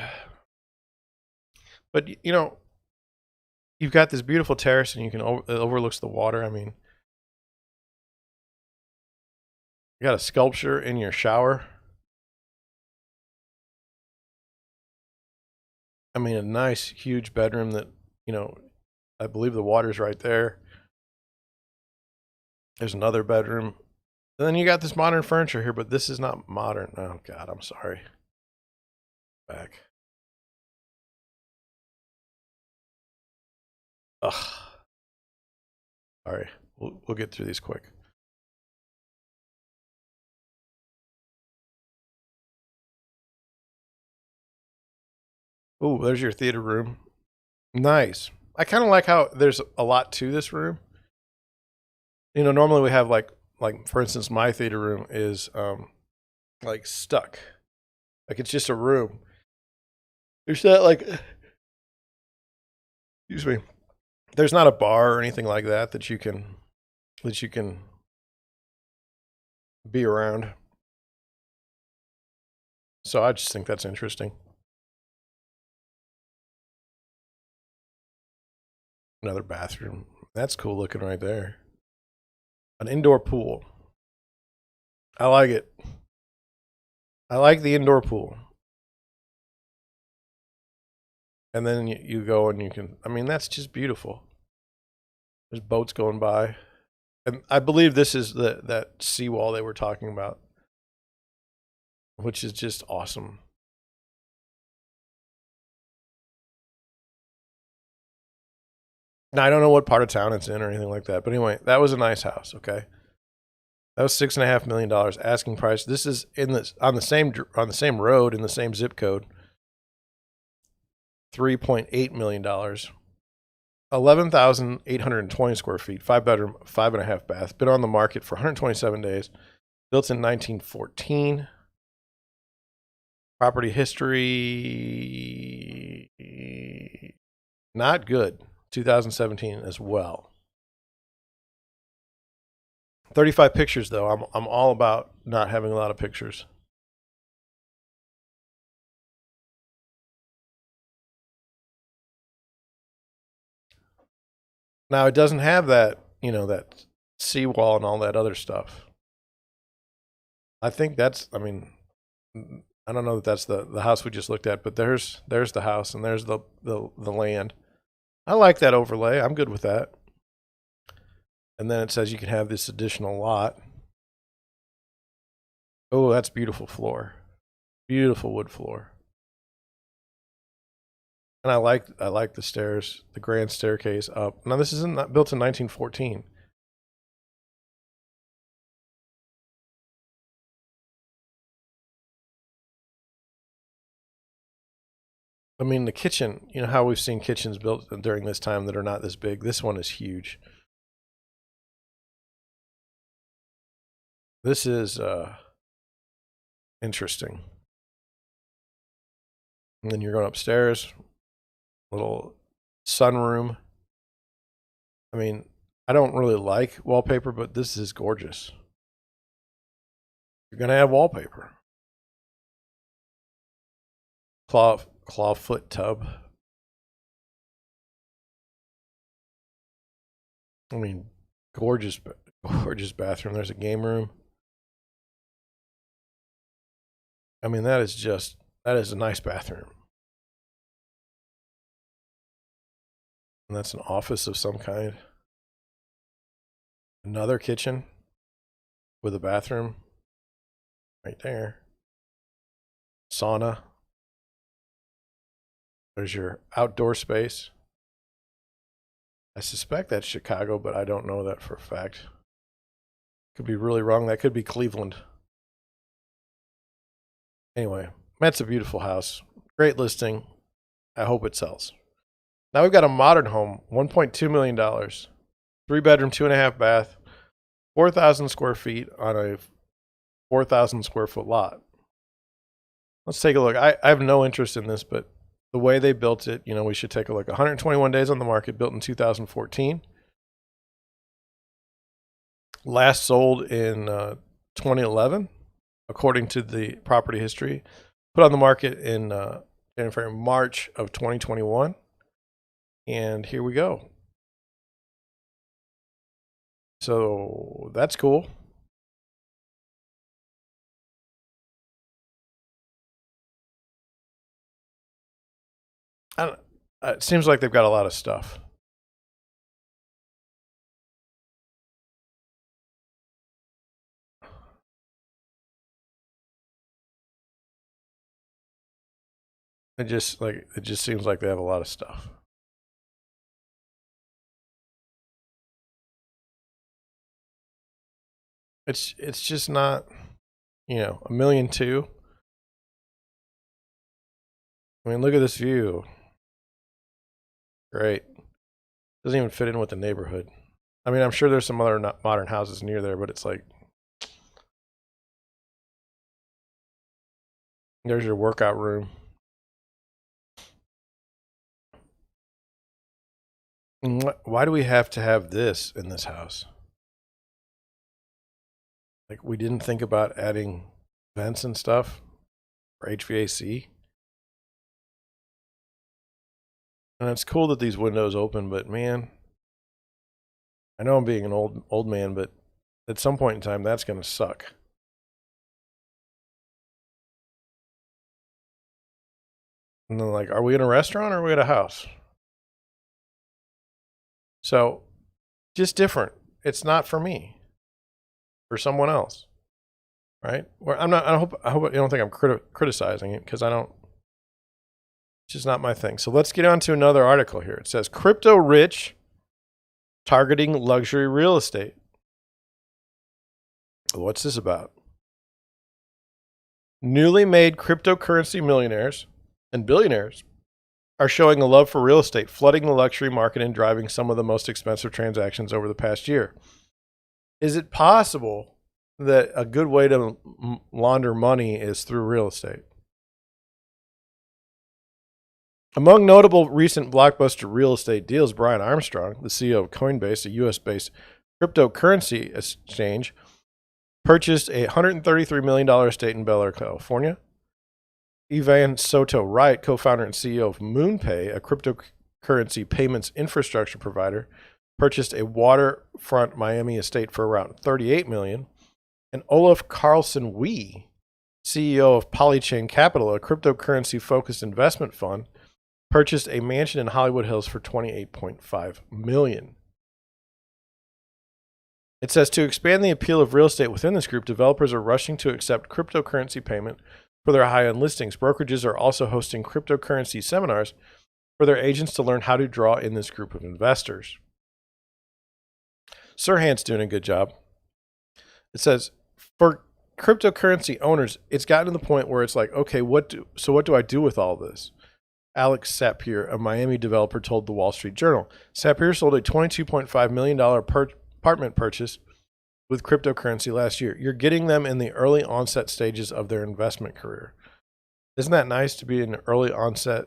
But, you know, you've got this beautiful terrace and you can it overlooks the water. I mean, you got a sculpture in your shower. I mean, a nice, huge bedroom that, you know, I believe the water's right there. There's another bedroom. And then you got this modern furniture here, but this is not modern. Oh, God, I'm sorry. Back. Ugh. Sorry. We'll get through these quick. Oh, there's your theater room. Nice. I kind of like how there's a lot to this room. You know, normally we have like for instance, my theater room is like stuck. Like it's just a room. There's not like, excuse me. There's not a bar or anything like that that you can be around. So I just think that's interesting. Another bathroom. That's cool looking right there. An indoor pool. I like it. I like the indoor pool. And then you go and you can, I mean, that's just beautiful. There's boats going by. And I believe this is that seawall they were talking about, which is just awesome. Now, I don't know what part of town it's in or anything like that. But anyway, that was a nice house, okay? That was $6.5 million asking price. This is on the same road in the same zip code. $3.8 million. 11,820 square feet, 5 bedroom, 5.5 bath. Been on the market for 127 days. Built in 1914. Property history, not good. 2017 as well. 35 pictures though. I'm all about not having a lot of pictures. Now it doesn't have that, that seawall and all that other stuff. I think that's, I mean, I don't know that that's the house we just looked at, but there's the house and there's the land. I like that overlay. I'm good with that. And then it says you can have this additional lot. Oh, that's beautiful floor. Beautiful wood floor. And I like the stairs, the grand staircase up. Now this isn't built in 1914. I mean, the kitchen, you know how we've seen kitchens built during this time that are not this big. This one is huge. This is interesting. And then you're going upstairs, little sunroom. I mean, I don't really like wallpaper, but this is gorgeous. You're going to have wallpaper. Clawfoot tub. I mean, gorgeous bathroom. There's a game room. I mean, that is a nice bathroom. And that's an office of some kind. Another kitchen with a bathroom right there. Sauna. There's your outdoor space. I suspect that's Chicago, but I don't know that for a fact. Could be really wrong. That could be Cleveland. Anyway, that's a beautiful house. Great listing. I hope it sells. Now we've got a modern home, $1.2 million, 3-bedroom, 2.5 bath, 4,000 square feet on a 4,000 square foot lot. Let's take a look. I have no interest in this, but the way they built it, we should take a look. 121 days on the market, built in 2014. Last sold in 2011, according to the property history. Put on the market in March of 2021. And here we go. So that's cool. It seems like they've got a lot of stuff. It just seems like they have a lot of stuff. It's just not, $1.2 million. I mean, look at this view. Great. Doesn't even fit in with the neighborhood. I mean, I'm sure there's some other modern houses near there, but it's like, there's your workout room. And why do we have to have this in this house? Like, we didn't think about adding vents and stuff for HVAC. And it's cool that these windows open, but man, I know I'm being an old man, but at some point in time, that's going to suck. And then, like, are we in a restaurant or are we at a house? So, just different. It's not for me. For someone else, right? Well, I'm not. I hope you don't think I'm criticizing it, because I don't. It's just not my thing. So let's get on to another article here. It says crypto rich targeting luxury real estate. What's this about? Newly made cryptocurrency millionaires and billionaires are showing a love for real estate, flooding the luxury market and driving some of the most expensive transactions over the past year. Is it possible that a good way to launder money is through real estate? Among notable recent blockbuster real estate deals, Brian Armstrong, the CEO of Coinbase, a US-based cryptocurrency exchange, purchased a $133 million estate in Bel Air, California. Ivan Soto Wright, co-founder and CEO of MoonPay, a cryptocurrency payments infrastructure provider, purchased a waterfront Miami estate for around $38 million. And Olaf Carlson Wee, CEO of Polychain Capital, a cryptocurrency-focused investment fund, purchased a mansion in Hollywood Hills for $28.5 million. It says, to expand the appeal of real estate within this group, developers are rushing to accept cryptocurrency payment for their high-end listings. Brokerages are also hosting cryptocurrency seminars for their agents to learn how to draw in this group of investors. Sirhan's doing a good job. It says, for cryptocurrency owners, it's gotten to the point where it's like, okay, what do I do with all this? Alex Sapir, a Miami developer, told the Wall Street Journal. Sapir sold a $22.5 million apartment purchase with cryptocurrency last year. You're getting them in the early onset stages of their investment career. Isn't that nice to be in the early onset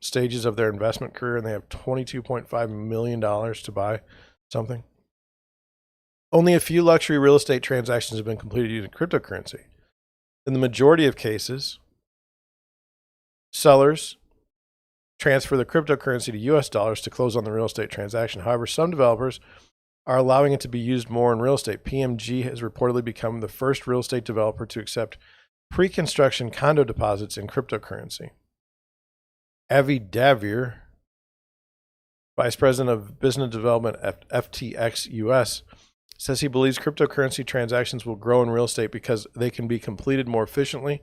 stages of their investment career and they have $22.5 million to buy something? Only a few luxury real estate transactions have been completed using cryptocurrency. In the majority of cases, sellers transfer the cryptocurrency to US dollars to close on the real estate transaction. However, some developers are allowing it to be used more in real estate. PMG has reportedly become the first real estate developer to accept pre-construction condo deposits in cryptocurrency. Avi Davir, Vice President of Business Development at FTX US, says he believes cryptocurrency transactions will grow in real estate because they can be completed more efficiently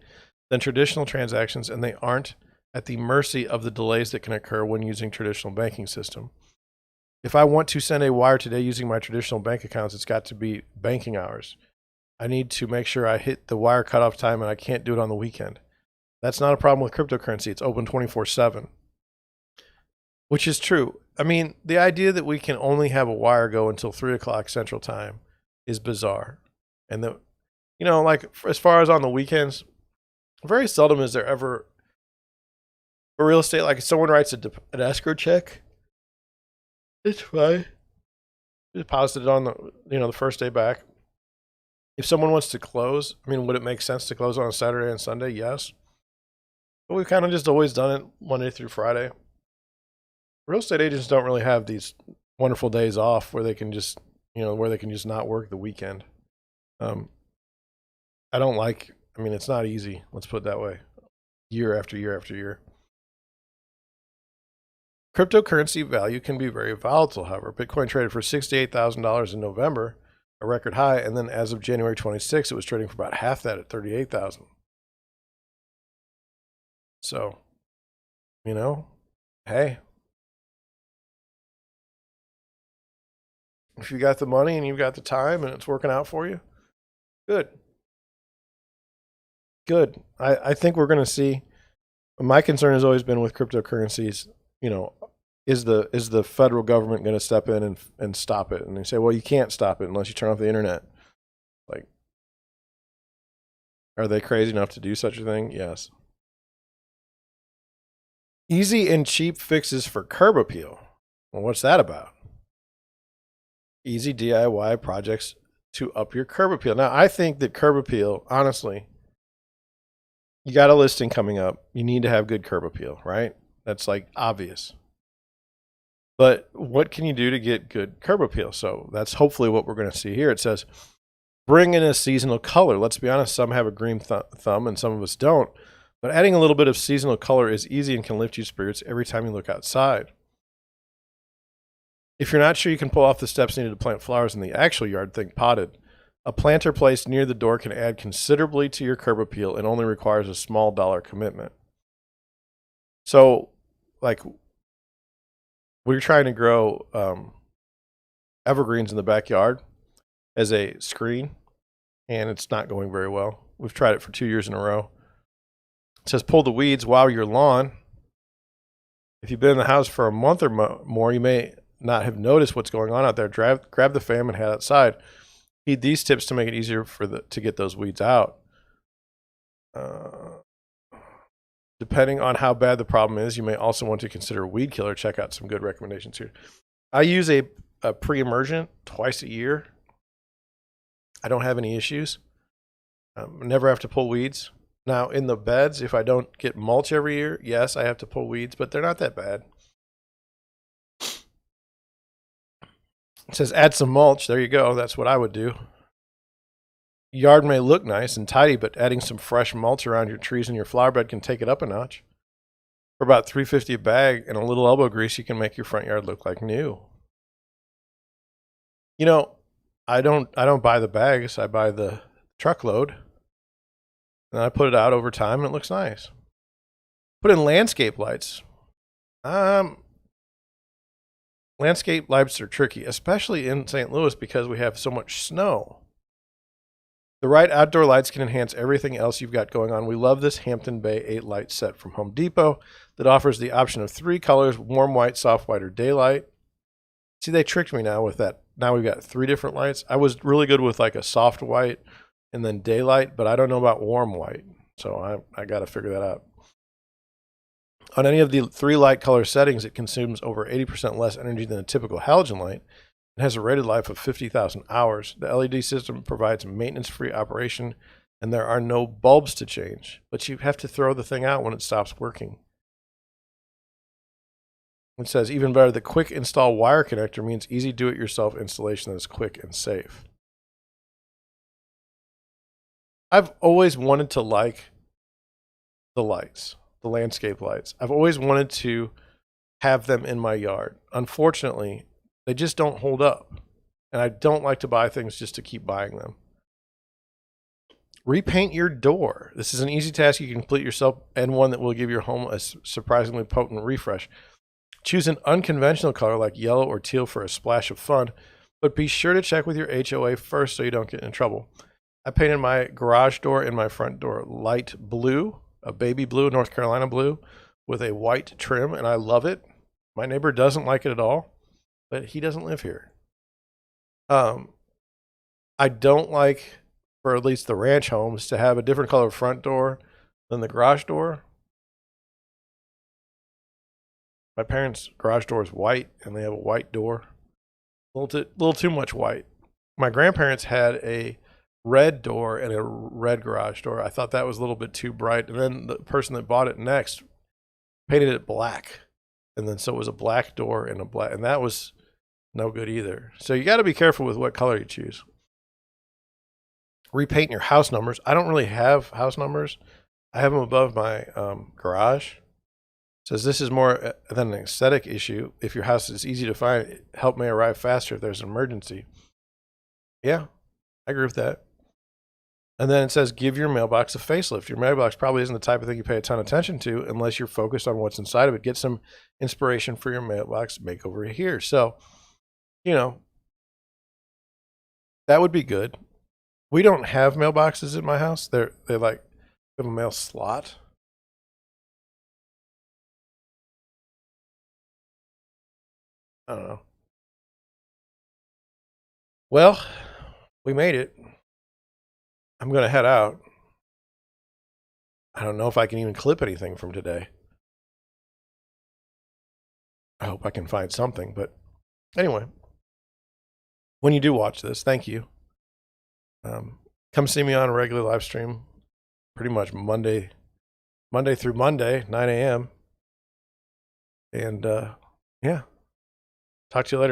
than traditional transactions and they aren't at the mercy of the delays that can occur when using traditional banking system. If I want to send a wire today using my traditional bank accounts, it's got to be banking hours. I need to make sure I hit the wire cutoff time and I can't do it on the weekend. That's not a problem with cryptocurrency. It's open 24/7, which is true. I mean, the idea that we can only have a wire go until 3 o'clock Central Time is bizarre. And like as far as on the weekends, very seldom is there ever for real estate, like if someone writes an escrow check, it's fine. Just deposit it on the first day back. If someone wants to close, I mean, would it make sense to close on a Saturday and Sunday? Yes. But we've kind of just always done it Monday through Friday. Real estate agents don't really have these wonderful days off where they can just, not work the weekend. I mean, it's not easy. Let's put it that way. Year after year after year. Cryptocurrency value can be very volatile, however. Bitcoin traded for $68,000 in November, a record high, and then as of January 26, it was trading for about half that at $38,000. So, hey, if you got the money and you've got the time and it's working out for you, good. Good. I think we're going to see, my concern has always been with cryptocurrencies, is the federal government going to step in and stop it? And they say, well, you can't stop it unless you turn off the internet. Like, are they crazy enough to do such a thing? Yes. Easy and cheap fixes for curb appeal. Well, what's that about? Easy DIY projects to up your curb appeal. Now, I think that curb appeal, honestly, you got a listing coming up. You need to have good curb appeal, right? That's like obvious. But what can you do to get good curb appeal? So that's hopefully what we're going to see here. It says, bring in a seasonal color. Let's be honest, some have a green thumb and some of us don't. But adding a little bit of seasonal color is easy and can lift your spirits every time you look outside. If you're not sure you can pull off the steps needed to plant flowers in the actual yard, think potted. A planter placed near the door can add considerably to your curb appeal and only requires a small dollar commitment. So, like, we're trying to grow evergreens in the backyard as a screen, and it's not going very well. We've tried it for 2 years in a row. It says pull the weeds while your lawn If you've been in the house for a month or more, you may not have noticed what's going on out there. Grab the fan and head outside. Heed these tips to make it easier to get those weeds out. Depending on how bad the problem is, you may also want to consider a weed killer. Check out some good recommendations here. I use a pre-emergent twice a year. I don't have any issues. Never have to pull weeds. Now, in the beds, if I don't get mulch every year, yes, I have to pull weeds, but they're not that bad. It says add some mulch. There you go. That's what I would do. Yard may look nice and tidy, but adding some fresh mulch around your trees and your flower bed can take it up a notch. For about $3.50 a bag and a little elbow grease, you can make your front yard look like new. You know, I don't buy the bags. I buy the truckload, and I put it out over time, and it looks nice. Put in landscape lights. Landscape lights are tricky, especially in St. Louis because we have so much snow. The right outdoor lights can enhance everything else you've got going on. We love this Hampton Bay 8-light set from Home Depot that offers the option of 3 colors: warm white, soft white, or daylight. See, they tricked me now with that. Now we've got 3 different lights. I was really good with like a soft white and then daylight, but I don't know about warm white. So I got to figure that out. On any of the 3 light color settings, it consumes over 80% less energy than a typical halogen light. It has a rated life of 50,000 hours. The LED system provides maintenance-free operation, and there are no bulbs to change, but you have to throw the thing out when it stops working. It says, even better, the quick install wire connector means easy do-it-yourself installation that is quick and safe. I've always wanted to like the lights, the landscape lights. I've always wanted to have them in my yard. Unfortunately, they just don't hold up. And I don't like to buy things just to keep buying them. Repaint your door. This is an easy task you can complete yourself and one that will give your home a surprisingly potent refresh. Choose an unconventional color like yellow or teal for a splash of fun, but be sure to check with your HOA first so you don't get in trouble. I painted my garage door and my front door light blue, a baby blue, North Carolina blue, with a white trim, and I love it. My neighbor doesn't like it at all, but he doesn't live here. I don't like, for at least the ranch homes, to have a different color front door than the garage door. My parents' garage door is white, and they have a white door. A little too much white. My grandparents had a red door and a red garage door. I thought that was a little bit too bright. And then the person that bought it next painted it black. And then so it was a black door and a black, and that was no good either. So you got to be careful with what color you choose. Repaint your house numbers. I don't really have house numbers. I have them above my garage. It says this is more than an aesthetic issue. If your house is easy to find, help may arrive faster if there's an emergency. Yeah, I agree with that. And then it says give your mailbox a facelift. Your mailbox probably isn't the type of thing you pay a ton of attention to unless you're focused on what's inside of it. Get some inspiration for your mailbox makeover here. So, you know, that would be good. We don't have mailboxes in my house. They're like, we have a mail slot. I don't know. Well, we made it. I'm going to head out. I don't know if I can even clip anything from today. I hope I can find something, but anyway, when you do watch this, thank you. Come see me on a regular live stream, pretty much Monday through Monday, 9 a.m. And yeah, talk to you later.